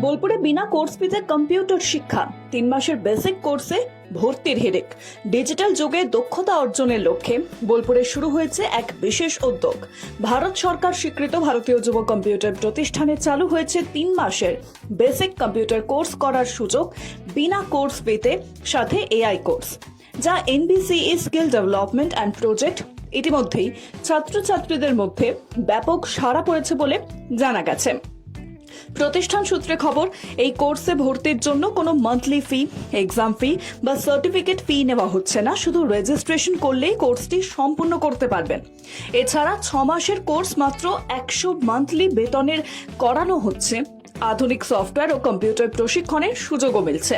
বোলপুরে বিনা কোর্স ফিতে কম্পিউটার শিক্ষা 3 মাসের বেসিক কোর্সে ভর্তির হেডেক। ডিজিটাল যুগে দক্ষতা অর্জনের লক্ষ্যে বোলপুরে শুরু হয়েছে এক বিশেষ উদ্যোগ। ভারত সরকার স্বীকৃত ভারতীয় যুব কম্পিউটার প্রতিষ্ঠানে চালু হয়েছে 3 মাসের বেসিক কম্পিউটার কোর্স করার সুযোগ বিনা কোর্স ফিতে, সাথে এআই কোর্স, যা এনবিসিই স্কিল ডেভেলপমেন্ট অ্যান্ড প্রজেক্ট। ইতিমধ্যেই ছাত্রছাত্রীদের মধ্যে ব্যাপক সাড়া পড়েছে বলে জানা গেছে। প্রতিষ্ঠান সূত্রে খবর, এই কোর্সে ভর্তির জন্য কোনো মান্থলি ফি, এক্সাম ফি বা সার্টিফিকেট ফি নেওয়া হচ্ছে না। শুধু রেজিস্ট্রেশন করলেই কোর্সটি সম্পূর্ণ করতে পারবেন। এছাড়া 6 মাসের কোর্স মাত্র 100 মান্থলি বেতনের করানো হচ্ছে। আধুনিক সফটওয়্যার ও কম্পিউটার প্রশিক্ষণের সুযোগও মিলছে।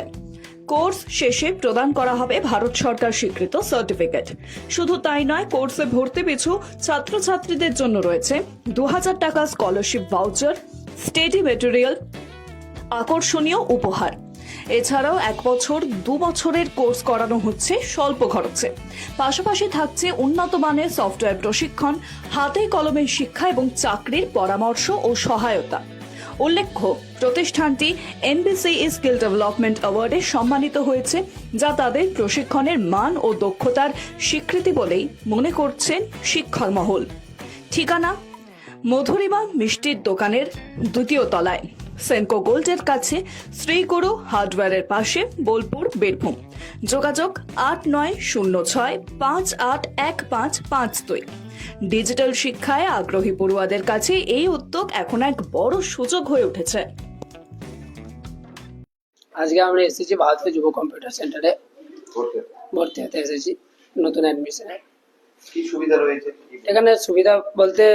কোর্স শেষে প্রদান করা হবে ভারত সরকার স্বীকৃত সার্টিফিকেট। শুধু তাই নয়, কোর্সে ভর্তি পিছু ছাত্রছাত্রীদের জন্য রয়েছে 2000 টাকা স্কলারশিপ ভাউচার, স্টাডি ম্যাটেরিয়াল, আকর্ষণীয় উপহার। এছাড়াও 1 বছর 2 বছরের কোর্স করানো হচ্ছে স্বল্প খরচে। পাশাপাশি থাকছে উন্নত মানের সফটওয়্যার প্রশিক্ষণ, হাতে কলমে শিক্ষা এবং চাকরির পরামর্শ ও সহায়তা। উল্লেখ্য, প্রতিষ্ঠানটি এনবিসিই স্কিল ডেভেলপমেন্ট অ্যাওয়ার্ডে সম্মানিত হয়েছে, যা তাদের প্রশিক্ষণের মান ও দক্ষতার স্বীকৃতি বলেই মনে করছেন শিক্ষক মহল। ঠিকানা: মধুরিমা মিষ্টির দোকানের 2য় তলায়, সেনকো গোল্ডের কাছে, শ্রীগুরু হার্ডওয়্যারের পাশে, বোলপুর, বীরভূম। যোগাযোগ 8906581552। ডিজিটাল শিক্ষায় আগ্রহী পড়ুয়াদের কাছে এই উদ্যোগ এখন এক বড় সুযোগ হয়ে উঠেছে। আজকে আমরা এসেছি ভারতীয় যুব কম্পিউটার সেন্টারে ভর্তি হতে এসেছি নতুন অ্যাডমিশনে। কি সুবিধা রয়েছে এখানে? সুবিধা বলতে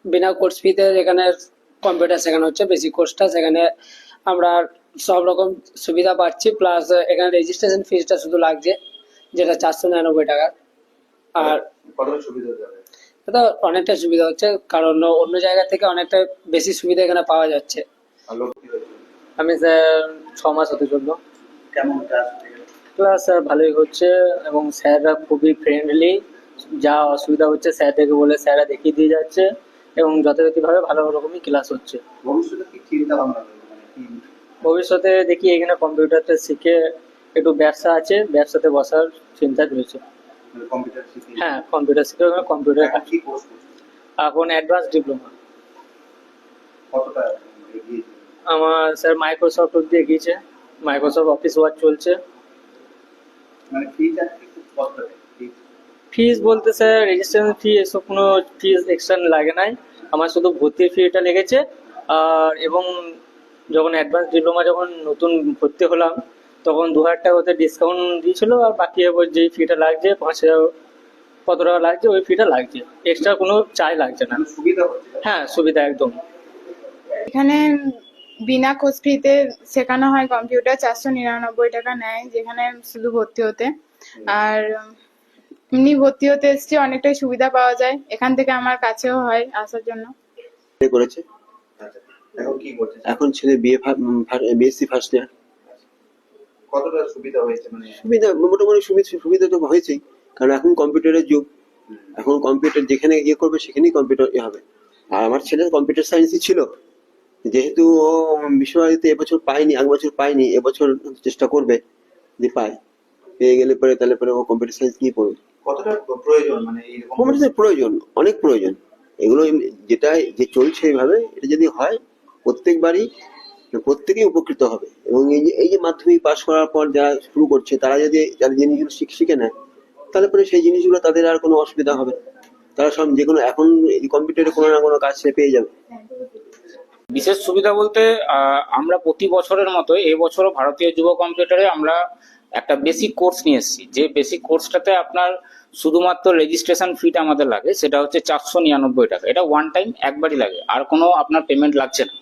বিনা কোর্স ফিতে এখানে কম্পিউটার শেখানো হচ্ছে। বেসিক কোর্সটা সেখানে আমরা সব রকম সুবিধা পাচ্ছি, প্লাস এখানে রেজিস্ট্রেশন ফিসটা শুধু লাগছে, যেটা 499 টাকা। আর কতটা সুবিধা যাবে? এটা অনেকটা সুবিধা হচ্ছে, কারণ অন্য জায়গা থেকে অনেকটা বেশি সুবিধা এখানে পাওয়া যাচ্ছে। আমি স্যার 6 মাস হতে চললো। কেমন ক্লাস স্যার ভালোই হচ্ছে এবং স্যাররা খুবই ফ্রেন্ডলি। যা অসুবিধা হচ্ছে স্যারদেরকে বলে স্যাররা দেখিয়ে দিয়ে যাচ্ছে এবং যথাযথভাবে ভালো রকমই ক্লাস হচ্ছে। ভবিষ্যতে কি চিন্তা ভাবনা রয়েছে? ভবিষ্যতে দেখি এখানে কম্পিউটারটা শিখে একটু ব্যবসা আছে, ব্যবসাতে বসার চিন্তা রয়েছে। কম্পিউটার শিখে? হ্যাঁ, কম্পিউটার শিখে কম্পিউটার কি কোর্স করছেন? এখন অ্যাডভান্স ডিপ্লোমা। কতটা এগিয়েছে? আমার স্যার মাইক্রোসফট অব্দি এগিয়েছে, মাইক্রোসফট অফিস ওয়ার্ক চলছে। মানে ফিটা কতটা? ফিস বলতে স্যার রেজিস্ট্রেশন ফি এসব কোনো ফিস এক্সট্রা লাগে নাই, আমার শুধু ভর্তির ফিটা লেগেছে। আর এবং যখন অ্যাডভান্স ডিপ্লোমা যখন নতুন ভর্তি হলাম তখন 2000 টাকা ওতে ডিসকাউন্ট দিয়েছিল, আর বাকি এবার যেই ফিটা লাগছে 5000 কত টাকা লাগছে ওই ফিটা লাগছে, এক্সট্রা কোনো চার্জ লাগছে না। সুবিধা হচ্ছে? হ্যাঁ, সুবিধা একদম। এখানে বিনা কোর্স ফিতে শেখানো হয় কম্পিউটার, 499 টাকা নেয় যেখানে শুধু ভর্তি হতে। আর এমনি ভর্তি হতে এসছি, অনেকটাই সুবিধা পাওয়া যায় এখান থেকে, আমার কাছেও হয় আসার জন্য। করেছে। আচ্ছা, এখন কি করছে? এখন ছেলে বিএসসি ফার্স্ট ইয়ার। কতটা সুবিধা হয়েছে? মানে সুবিধা মোটামুটি সুবিধা তো হয়েছেই, কারণ এখন কম্পিউটারের যুগ। এখন কম্পিউটার যেখানে ইয়ে করবে সেখানেই কম্পিউটার হবে। আর আমার ছেলে কম্পিউটার সায়েন্সই ছিল, যেহেতু ও বিশ্বভারতীতে এবছর পায়নি, 1 বছর পায়নি, এবছর চেষ্টা করবে যে পায়, পেয়ে গেলে পরে তাহলে পরে ও কম্পিউটার সায়েন্স নিয়ে পড়বে। কতটা প্রয়োজন? মানে এইরকম কম্পিউটার প্রয়োজন, অনেক প্রয়োজন। এগুলো যেটা যে চলছে এইভাবে, এটা যদি হয় প্রত্যেকেই উপকৃত হবে। এবং এই যে মাধ্যমিক পাশ করার পর যারা শুরু করছে, তারা যদি জিনিসগুলো শিখে নেয়, তাহলে পরে সেই জিনিসগুলো তাদের আর কোনো অসুবিধা হবে না। তারা সব যেকোনো এখন কম্পিউটারে কোনো না কোনো কাজ সে পেয়ে যাবে। বিশেষ সুবিধা বলতে আমরা প্রতি বছরের মতো এই বছরও ভারতীয় যুব কম্পিউটারে আমরা একটা বেসিক কোর্স নিয়ে এসেছি। যে বেসিক কোর্সটাতে আপনার শুধুমাত্র রেজিস্ট্রেশন ফিটা আমাদের লাগে, সেটা হচ্ছে 499 টাকা। এটা ওয়ান টাইম, একবারই লাগে, আর কোনো আপনার পেমেন্ট লাগছে না।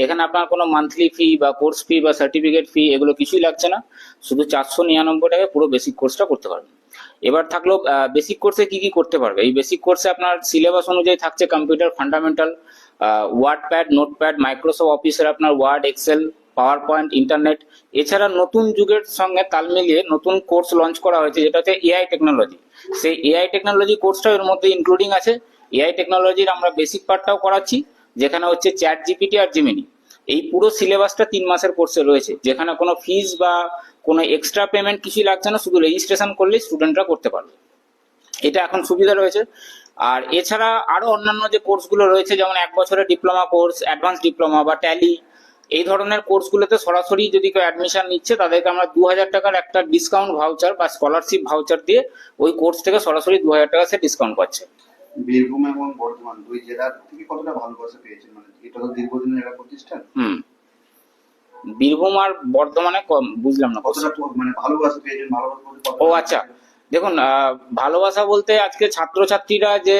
এখানে আপনার কোনো মান্থলি ফি বা কোর্স ফি বা সার্টিফিকেট ফি এগুলো কিছুই লাগছে না, শুধু 499 টাকায় পুরো বেসিক কোর্সটা করতে পারবেন। এবার থাকলো বেসিক কোর্সে কি কি করতে পারবে। এই বেসিক কোর্সে আপনার সিলেবাস অনুযায়ী থাকছে computer fundamental, wordpad, notepad, microsoft অফিসের আপনার word, excel, power point, internet. এছাড়া নতুন যুগের সঙ্গে তাল মিলিয়ে নতুন কোর্স লঞ্চ করা হয়েছে, যেটা হচ্ছে এআই টেকনোলজি। সেই এআই টেকনোলজি কোর্সটা এর মধ্যে ইনক্লুডিং আছে। এআই টেকনোলজির আমরা বেসিক পার্টটাও করাচ্ছি, যেখানে হচ্ছে চ্যাট জিপিটি আর জেমিনি। এই পুরো সিলেবাসটা 3 মাসের কোর্সে রয়েছে, যেখানে কোনো ফিস বা কোনো এক্সট্রা পেমেন্ট কিছুই লাগছে না, শুধু রেজিস্ট্রেশন করলেই স্টুডেন্টরা করতে পারবে। এটা এখন সুবিধা রয়েছে। আর এছাড়া আরো অন্যান্য যে কোর্সগুলো রয়েছে, যেমন 1 বছরের ডিপ্লোমা কোর্স, অ্যাডভান্স ডিপ্লোমা বা ট্যালি, এই ধরনের কোর্সগুলোতে সরাসরি যদি কেউ অ্যাডমিশন নিচ্ছে তাদেরকে আমরা 2000 টাকার একটা ডিসকাউন্ট ভাউচার বা স্কলারশিপ ভাউচার দিয়ে ওই কোর্স থেকে সরাসরি 2000 টাকা সে ডিসকাউন্ট পাচ্ছে। বীরভূম এবং বর্ধমান দুই জেলার থেকে কতটা ভালোবাসা পেয়েছেন? মানে এটা তো দীর্ঘদিনের একটা প্রতিষ্ঠান, বীরভূম আর বর্ধমানে বুঝলাম না কতটা মানে ভালোবাসা পেয়েছেন? ভালোবাসা বলতে কতটা? ও আচ্ছা, দেখুন ভালোবাসা বলতে আজকে ছাত্রছাত্রীরা যে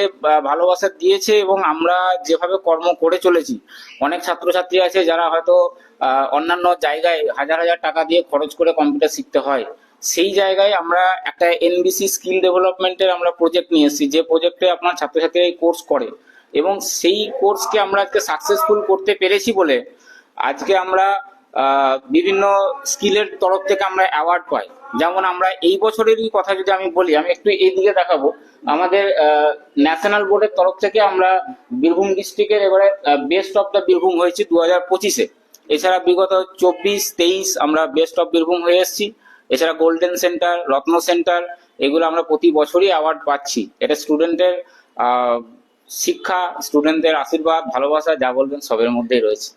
ভালোবাসা দিয়েছে এবং আমরা যেভাবে কর্ম করে চলেছি, অনেক ছাত্রছাত্রী আছে যারা হয়তো অন্যান্য জায়গায় হাজার হাজার টাকা দিয়ে খরচ করে কম্পিউটার শিখতে হয়, সেই জায়গায় আমরা একটা এনবিসি স্কিল ডেভেলপমেন্টের আমরা প্রজেক্ট নিয়ে এসেছি, যে প্রজেক্টে আপনার ছাত্রছাত্রীরা এই কোর্স করে এবং সেই কোর্সকে আমরা আজকে সাকসেসফুল করতে পেরেছি বলে আজকে আমরা বিভিন্ন স্কিলের তরফ থেকে আমরা অ্যাওয়ার্ড পাই। যেমন আমরা এই বছরেরই কথা যদি আমি বলি, আমি একটু এই দিকে দেখাবো, আমাদের ন্যাশনাল বোর্ডের তরফ থেকে আমরা বীরভূম ডিস্ট্রিক্টের এবারে বেস্ট অফ দ্য বীরভূম হয়েছি 2025-এ। এছাড়া বিগত 24-23 আমরা বেস্ট অফ বীরভূম হয়ে এসেছি। এছাড়া গোল্ডেন সেন্টার, রত্ন সেন্টার, এগুলো আমরা প্রতি বছরই অ্যাওয়ার্ড পাচ্ছি। এটা স্টুডেন্টের শিক্ষা, স্টুডেন্টদের আশীর্বাদ, ভালোবাসা, যা বলবেন সবের মধ্যেই রয়েছে।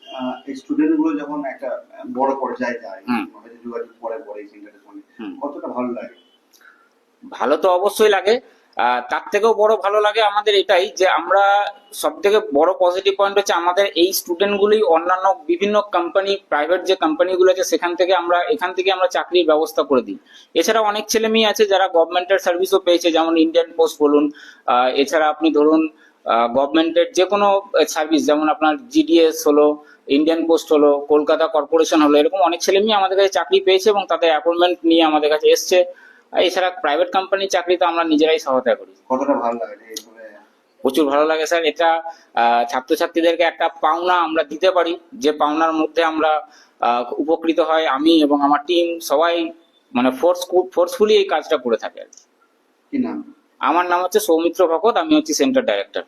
এই স্টুডেন্ট গুলো যখন একটা বড় পর্যায়ে যায়, হয়তো যোগাযোগ পরে পরে এই সেন্টারের সঙ্গে, কতটা ভালো লাগে? ভালো তো অবশ্যই লাগে, তার থেকেও বড় ভালো লাগে আমাদের এটাই যে আমরা সব থেকে বড় পজিটিভ পয়েন্ট হচ্ছে আমাদের এই স্টুডেন্টগুলি অন্যান্য বিভিন্ন কোম্পানি, প্রাইভেট যে কোম্পানিগুলো আছে সেখান থেকে এখান থেকে আমরা চাকরির ব্যবস্থা করে দিই। এছাড়া অনেক ছেলে মেয়ে আছে যারা গভর্নমেন্টের সার্ভিসও পেয়েছে, যেমন ইন্ডিয়ান পোস্ট বলুন, এছাড়া আপনি ধরুন গভর্নমেন্টের যে কোনো সার্ভিস, যেমন আপনার জিডিএস হলো, ইন্ডিয়ান পোস্ট হলো, কলকাতা কর্পোরেশন হলো, এরকম অনেক ছেলে মেয়ে আমাদের কাছে চাকরি পেয়েছে এবং তাদের অ্যাপয়েন্টমেন্ট নিয়ে আমাদের কাছে এসছে। এছাড়া প্রাইভেট কোম্পানির চাকরি তো আমরা নিজেরাই সহায়তা করি। কতটা ভালো লাগে এইভাবে? প্রচুর ভালো লাগে স্যার। এটা ছাত্রছাত্রীদেরকে একটা পাওনা আমরা দিতে পারি, যে পাওনার মধ্যে আমরা উপকৃত হয় আমি এবং আমার টিম সবাই, মানে ফোর্সফুলি এই কাজটা করে থাকে আর কি। কি নাম? আমার নাম হচ্ছে সৌমিত্র ভকত, আমি হচ্ছি সেন্টার ডাইরেক্টর।